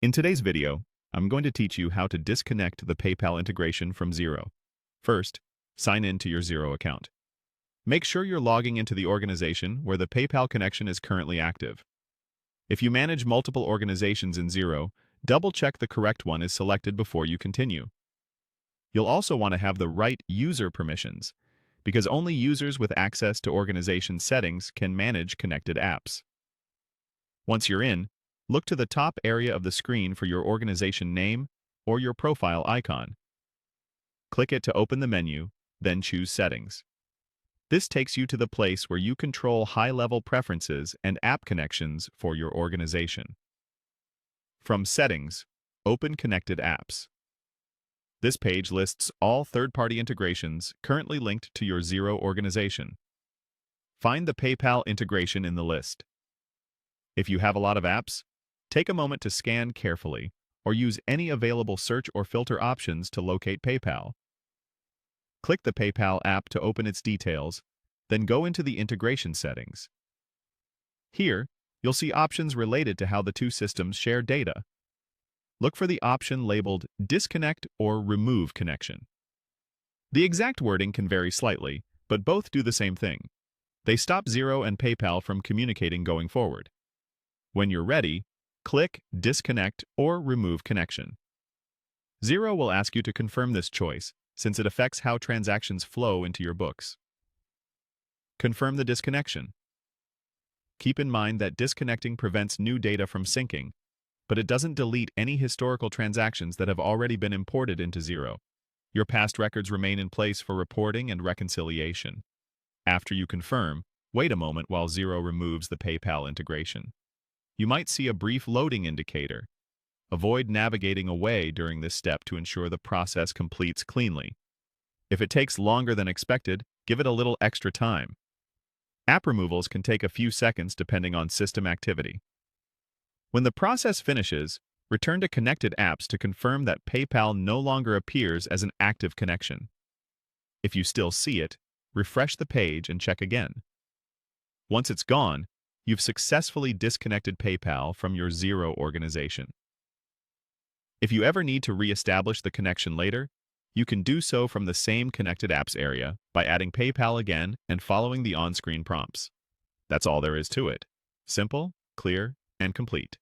In today's video, I'm going to teach you how to disconnect the PayPal integration from Xero. First, sign in to your Xero account. Make sure you're logging into the organization where the PayPal connection is currently active. If you manage multiple organizations in Xero, double-check the correct one is selected before you continue. You'll also want to have the right user permissions, because only users with access to organization settings can manage connected apps. Once you're in, look to the top area of the screen for your organization name or your profile icon. Click it to open the menu, then choose Settings. This takes you to the place where you control high-level preferences and app connections for your organization. From Settings, open Connected Apps. This page lists all third-party integrations currently linked to your Xero organization. Find the PayPal integration in the list. If you have a lot of apps, take a moment to scan carefully or use any available search or filter options to locate PayPal. Click the PayPal app to open its details, then go into the integration settings. Here, you'll see options related to how the two systems share data. Look for the option labeled Disconnect or Remove Connection. The exact wording can vary slightly, but both do the same thing. They stop Xero and PayPal from communicating going forward. When you're ready, click Disconnect or Remove Connection. Xero will ask you to confirm this choice, since it affects how transactions flow into your books. Confirm the disconnection. Keep in mind that disconnecting prevents new data from syncing, but it doesn't delete any historical transactions that have already been imported into Xero. Your past records remain in place for reporting and reconciliation. After you confirm, wait a moment while Xero removes the PayPal integration. You might see a brief loading indicator. Avoid navigating away during this step to ensure the process completes cleanly. If it takes longer than expected, give it a little extra time. App removals can take a few seconds depending on system activity. When the process finishes, return to Connected Apps to confirm that PayPal no longer appears as an active connection. If you still see it, refresh the page and check again. Once it's gone, you've successfully disconnected PayPal from your Xero organization. If you ever need to re-establish the connection later, you can do so from the same Connected Apps area by adding PayPal again and following the on-screen prompts. That's all there is to it. Simple, clear, and complete.